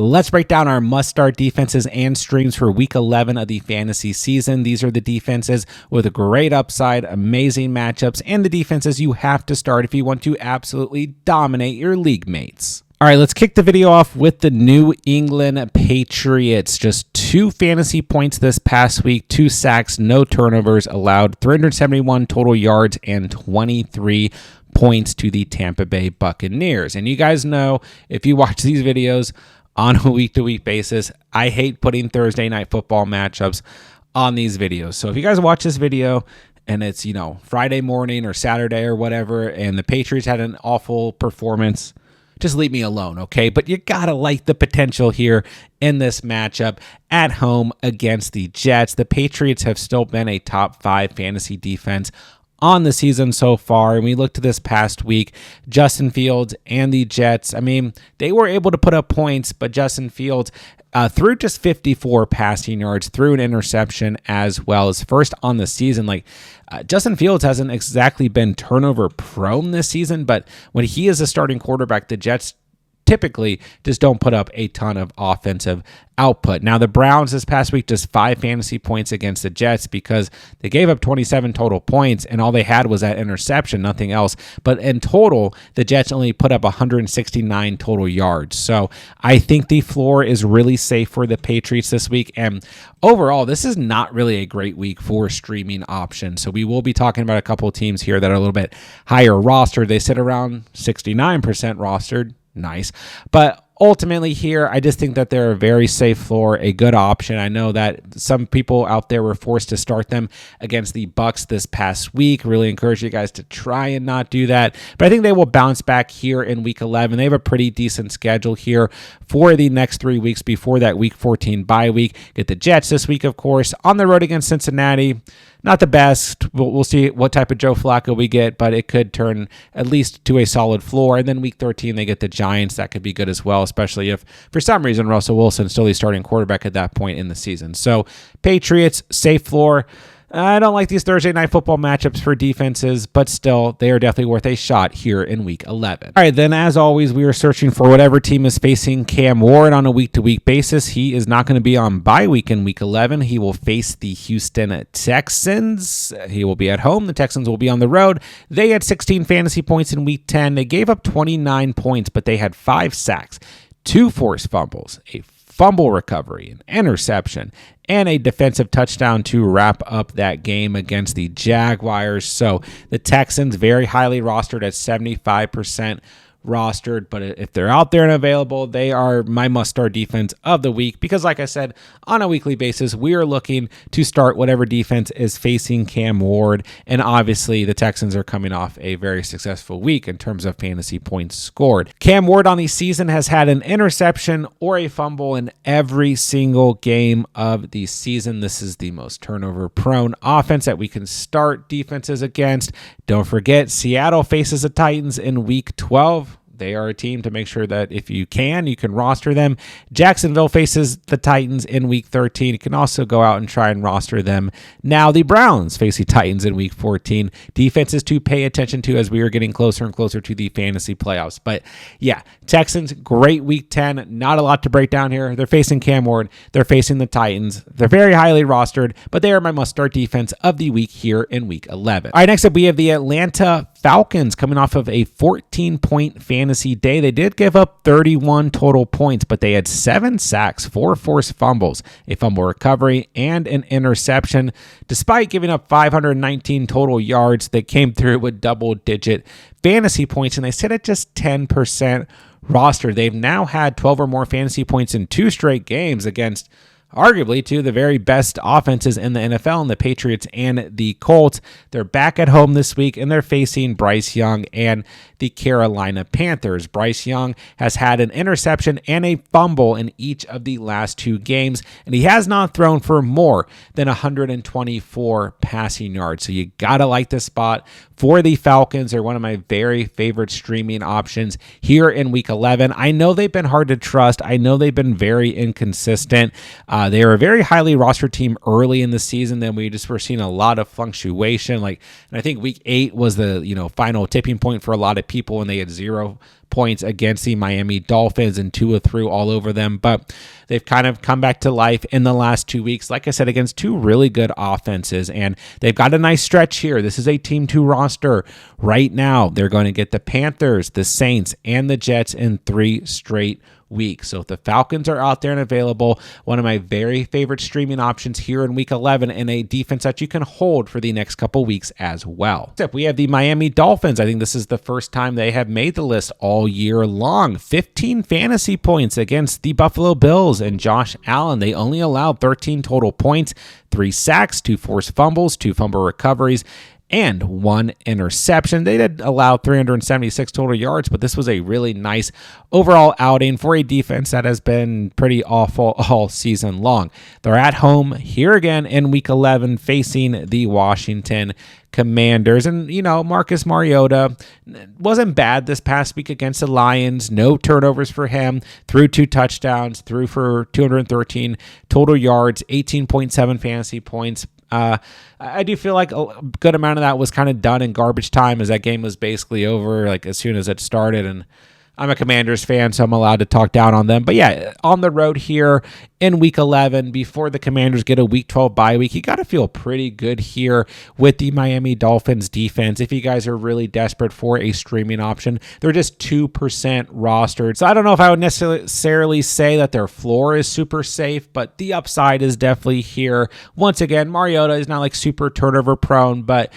Let's break down our must-start defenses and streams for Week 11 of the fantasy season. These are the defenses with a great upside, amazing matchups, and the defenses you have to start if you want to absolutely dominate your league mates. All right, let's kick the video off with the New England Patriots. Just 2 fantasy points this past week, 2 sacks, no turnovers allowed, 371 total yards, and 23 points to the Tampa Bay Buccaneers. And you guys know, if you watch these videos on a week-to-week basis, I hate putting Thursday night football matchups on these videos. So if you guys watch this video and it's, Friday morning or Saturday or whatever, and the Patriots had an awful performance, just leave me alone, okay? But you gotta like the potential here in this matchup at home against the Jets. The Patriots have still been a top 5 fantasy defense on the season so far. And we looked to this past week, Justin Fields and the Jets, they were able to put up points, but Justin Fields threw just 54 passing yards, threw an interception as well as first on the season. Justin Fields hasn't exactly been turnover prone this season, but when he is a starting quarterback, the Jets typically just don't put up a ton of offensive output. Now, the Browns this past week, just 5 fantasy points against the Jets because they gave up 27 total points and all they had was that interception, nothing else. But in total, the Jets only put up 169 total yards. So I think the floor is really safe for the Patriots this week. And overall, this is not really a great week for streaming options. So we will be talking about a couple of teams here that are a little bit higher rostered. They sit around 69% rostered. Nice. But ultimately here, I just think that they're a very safe floor, a good option. I know that some people out there were forced to start them against the Bucs this past week. Really encourage you guys to try and not do that. But I think they will bounce back here in Week 11. They have a pretty decent schedule here for the next 3 weeks before that Week 14 bye week. Get the Jets this week, of course, on the road against Cincinnati. Not the best. We'll see what type of Joe Flacco we get, but it could turn at least to a solid floor. And then Week 13, they get the Giants. That could be good as well, especially if, for some reason, Russell Wilson is still the starting quarterback at that point in the season. So, Patriots, safe floor. I don't like these Thursday night football matchups for defenses, but still, they are definitely worth a shot here in Week 11. All right, then as always, we are searching for whatever team is facing Cam Ward on a week-to-week basis. He is not going to be on bye week in Week 11. He will face the Houston Texans. He will be at home. The Texans will be on the road. They had 16 fantasy points in Week 10. They gave up 29 points, but they had 5 sacks, 2 forced fumbles, a fumble recovery, an interception, and a defensive touchdown to wrap up that game against the Jaguars. So the Texans very highly rostered at 75% rostered, but if they're out there and available, they are my must-start defense of the week because, like I said, on a weekly basis, we are looking to start whatever defense is facing Cam Ward, and obviously the Texans are coming off a very successful week in terms of fantasy points scored. Cam Ward on the season has had an interception or a fumble in every single game of the season. This is the most turnover-prone offense that we can start defenses against. Don't forget, Seattle faces the Titans in Week 12. They are a team to make sure that if you can roster them. Jacksonville faces the Titans in Week 13. You can also go out and try and roster them. Now the Browns face the Titans in Week 14. Defenses to pay attention to as we are getting closer and closer to the fantasy playoffs. But yeah, Texans, great Week 10. Not a lot to break down here. They're facing Cam Ward. They're facing the Titans. They're very highly rostered, but they are my must-start defense of the week here in Week 11. All right, next up we have the Atlanta Falcons coming off of a 14-point fantasy day. They did give up 31 total points, but they had 7 sacks, 4 forced fumbles, a fumble recovery, and an interception. Despite giving up 519 total yards, they came through with double-digit fantasy points, and they sit at just 10% roster. They've now had 12 or more fantasy points in 2 straight games against arguably two of the very best offenses in the NFL, in the Patriots and the Colts. They're back at home this week, and they're facing Bryce Young and the Carolina Panthers. Bryce Young has had an interception and a fumble in each of the last 2 games, and he has not thrown for more than 124 passing yards. So you got to like this spot for the Falcons. They're one of my very favorite streaming options here in Week 11. I know they've been hard to trust. I know they've been very inconsistent. They were a very highly rostered team early in the season. Then we just were seeing a lot of fluctuation. And I think week 8 was the final tipping point for a lot of people, and they had 0 points against the Miami Dolphins, and Tua threw all over them. But they've kind of come back to life in the last 2 weeks, like I said, against 2 really good offenses, and they've got a nice stretch here. This is a team to roster right now. They're going to get the Panthers, the Saints, and the Jets in 3 straight week. So if the Falcons are out there and available, one of my very favorite streaming options here in week 11, and a defense that you can hold for the next couple weeks as well. Except we have the Miami Dolphins. I think this is the first time they have made the list all year long. 15 fantasy points against the Buffalo Bills and Josh Allen. They only allowed 13 total points, 3 sacks, 2 forced fumbles, 2 fumble recoveries, and 1 interception. They did allow 376 total yards, but this was a really nice overall outing for a defense that has been pretty awful all season long. They're at home here again in week 11 facing the Washington Commanders. And, Marcus Mariota wasn't bad this past week against the Lions. No turnovers for him. Threw 2 touchdowns, threw for 213 total yards, 18.7 fantasy points. I do feel like a good amount of that was kind of done in garbage time, as that game was basically over as soon as it started. And I'm a Commanders fan, so I'm allowed to talk down on them. But yeah, on the road here in week 11, before the Commanders get a week 12 bye week, you got to feel pretty good here with the Miami Dolphins defense. If you guys are really desperate for a streaming option, they're just 2% rostered. So I don't know if I would necessarily say that their floor is super safe, but the upside is definitely here. Once again, Mariota is not super turnover prone, but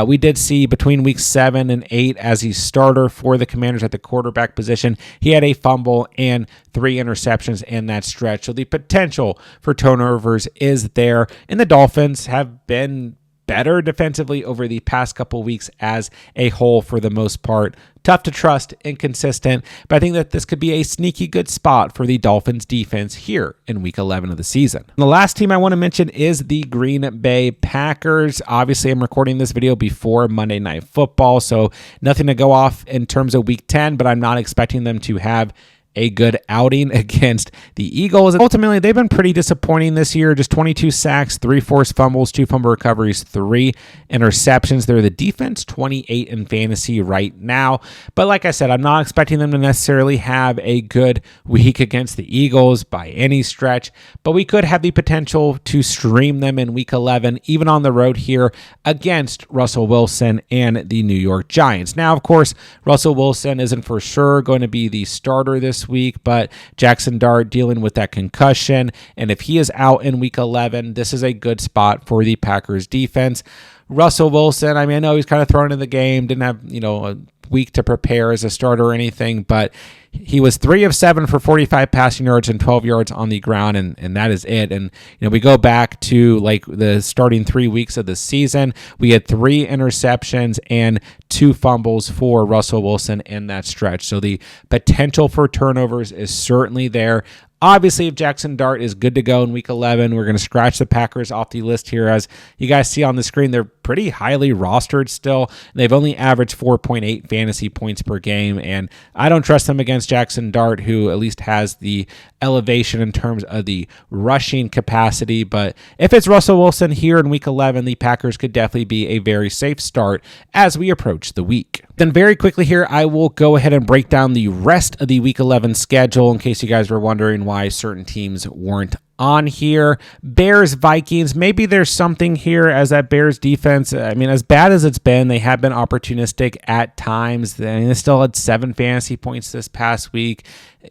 we did see between week 7 and 8 as he starter for the Commanders at the quarterback position, he had a fumble and 3 interceptions in that stretch. So the potential for turnovers is there, and the Dolphins have been better defensively over the past couple weeks as a whole for the most part. Tough to trust, inconsistent, but I think that this could be a sneaky good spot for the Dolphins defense here in week 11 of the season. And the last team I want to mention is the Green Bay Packers. Obviously, I'm recording this video before Monday Night Football, so nothing to go off in terms of week 10, but I'm not expecting them to have a good outing against the Eagles. Ultimately, they've been pretty disappointing this year. Just 22 sacks, 3 forced fumbles, 2 fumble recoveries, 3 interceptions. They're the defense 28 in fantasy right now. But like I said, I'm not expecting them to necessarily have a good week against the Eagles by any stretch, but we could have the potential to stream them in week 11, even on the road here against Russell Wilson and the New York Giants. Now, of course, Russell Wilson isn't for sure going to be the starter this week, but Jackson Dart dealing with that concussion, and if he is out in week 11, this is a good spot for the Packers defense. Russell Wilson, I know he's kind of thrown in the game, didn't have a week to prepare as a starter or anything, but he was 3 of 7 for 45 passing yards and 12 yards on the ground, and that is it. And we go back to the starting 3 weeks of the season, we had 3 interceptions and 2 fumbles for Russell Wilson in that stretch. So the potential for turnovers is certainly there. Obviously, if Jackson Dart is good to go in week 11, we're going to scratch the Packers off the list here. As you guys see on the screen, they're pretty highly rostered still. They've only averaged 4.8 fantasy points per game, and I don't trust them against Jackson Dart, who at least has the elevation in terms of the rushing capacity. But if it's Russell Wilson here in week 11, the Packers could definitely be a very safe start as we approach the week. Then very quickly here, I will go ahead and break down the rest of the week 11 schedule in case you guys were wondering why certain teams weren't on here. Bears, Vikings, maybe there's something here as that Bears defense, as bad as it's been, they have been opportunistic at times. They still had 7 fantasy points this past week.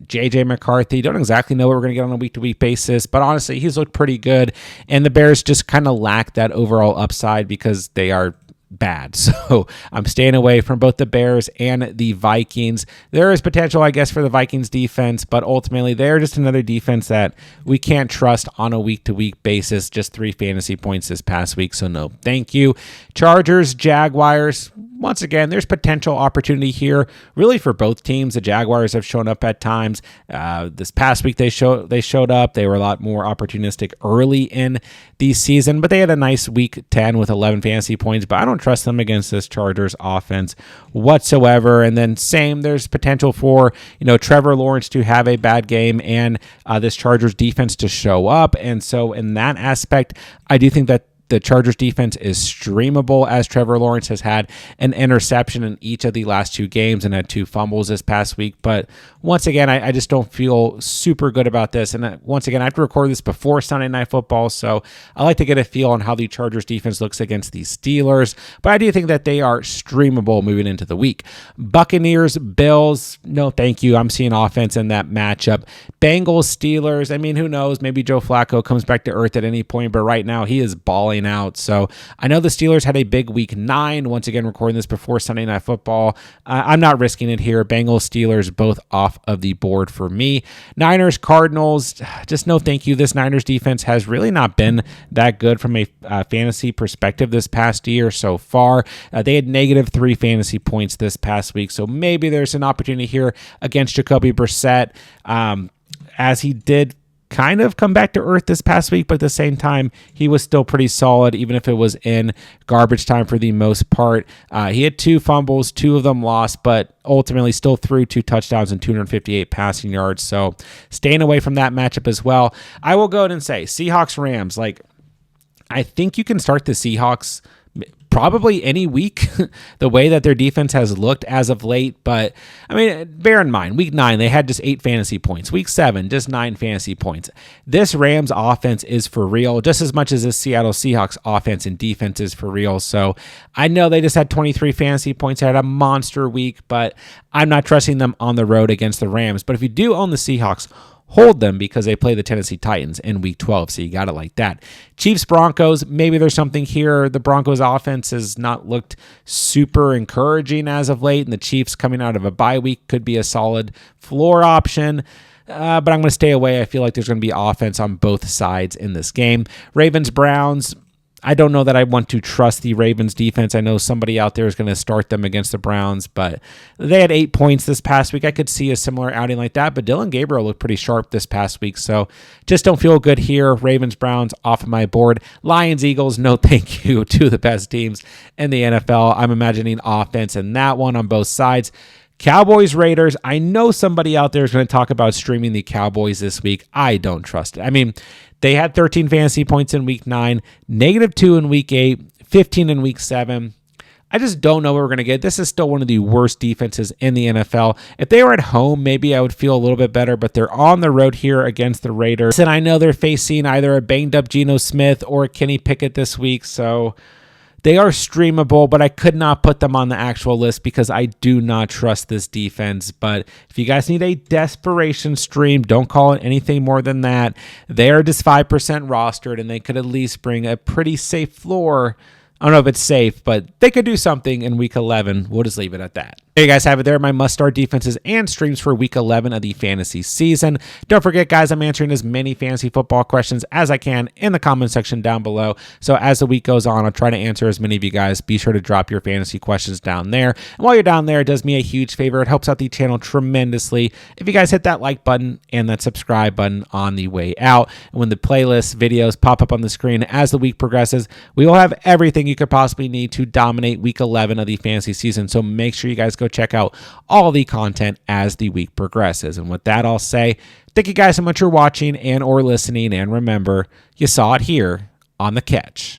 JJ McCarthy, don't exactly know what we're going to get on a week-to-week basis, but honestly, he's looked pretty good, and the Bears just kind of lack that overall upside because they are bad. So I'm staying away from both the Bears and the Vikings. There is potential, I guess, for the Vikings defense, but ultimately they're just another defense that we can't trust on a week-to-week basis. Just 3 fantasy points this past week, so no thank you. Chargers, Jaguars, once again, there's potential opportunity here really for both teams. The Jaguars have shown up at times. This past week they showed up. They were a lot more opportunistic early in the season, but they had a nice week 10 with 11 fantasy points, but I don't trust them against this Chargers offense whatsoever. And then there's potential for, Trevor Lawrence to have a bad game and this Chargers defense to show up. And so in that aspect, I do think that the Chargers defense is streamable, as Trevor Lawrence has had an interception in each of the last 2 games and had 2 fumbles this past week. But once again, I just don't feel super good about this. And once again, I have to record this before Sunday Night Football, so I like to get a feel on how the Chargers defense looks against the Steelers. But I do think that they are streamable moving into the week. Buccaneers, Bills, no thank you. I'm seeing offense in that matchup. Bengals, Steelers, I mean, who knows? Maybe Joe Flacco comes back to earth at any point, but right now he is balling out. So I know the Steelers had a big week 9. Once again, recording this before Sunday Night Football. I'm not risking it here. Bengals, Steelers, both off of the board for me. Niners, Cardinals, just no thank you. This Niners defense has really not been that good from a fantasy perspective this past year so far. They had -3 fantasy points this past week. So maybe there's an opportunity here against Jacoby Brissett, as he did kind of come back to earth this past week, but at the same time, he was still pretty solid, even if it was in garbage time for the most part. He had 2 fumbles, 2 of them lost, but ultimately still threw 2 touchdowns and 258 passing yards. So staying away from that matchup as well. I will go ahead and say Seahawks-Rams. I think you can start the Seahawks probably any week, the way that their defense has looked as of late. But, I mean, bear in mind, week 9, they had just 8 fantasy points. Week 7, just 9 fantasy points. This Rams offense is for real, just as much as this Seattle Seahawks offense and defense is for real. So I know they just had 23 fantasy points, had a monster week, but I'm not trusting them on the road against the Rams. But if you do own the Seahawks, hold them because they play the Tennessee Titans in week 12, so you got it like that. Chiefs, Broncos, maybe there's something here. The Broncos offense has not looked super encouraging as of late, and the Chiefs coming out of a bye week could be a solid floor option. But I'm going to stay away. I feel like there's going to be offense on both sides in this game. Ravens, Browns, I don't know that I want to trust the Ravens defense. I know somebody out there is going to start them against the Browns, but they had 8 points this past week. I could see a similar outing like that, but Dylan Gabriel looked pretty sharp this past week, so just don't feel good here. Ravens, Browns off of my board. Lions, Eagles, no thank you to the best teams in the NFL. I'm imagining offense in that one on both sides. Cowboys, Raiders, I know somebody out there is going to talk about streaming the Cowboys this week. I don't trust it. I mean, they had 13 fantasy points in week 9, -2 in week 8, 15 in week 7. I just don't know what we're going to get. This is still one of the worst defenses in the NFL. If they were at home, maybe I would feel a little bit better, but they're on the road here against the Raiders. And I know they're facing either a banged-up Geno Smith or a Kenny Pickett this week, so they are streamable, but I could not put them on the actual list because I do not trust this defense. But if you guys need a desperation stream, don't call it anything more than that. They are just 5% rostered, and they could at least bring a pretty safe floor. I don't know if it's safe, but they could do something in week 11. We'll just leave it at that. There you guys have it there, my must-start defenses and streams for week 11 of the fantasy season. Don't forget, guys, I'm answering as many fantasy football questions as I can in the comment section down below. So as the week goes on, I'll try to answer as many of you guys. Be sure to drop your fantasy questions down there. And while you're down there, it does me a huge favor. It helps out the channel tremendously if you guys hit that like button and that subscribe button on the way out. And when the playlist videos pop up on the screen as the week progresses, we will have everything you could possibly need to dominate week 11 of the fantasy season. So make sure you guys go check out all the content as the week progresses. And with that, I'll say thank you guys so much for watching and or listening. And remember, you saw it here on The Catch.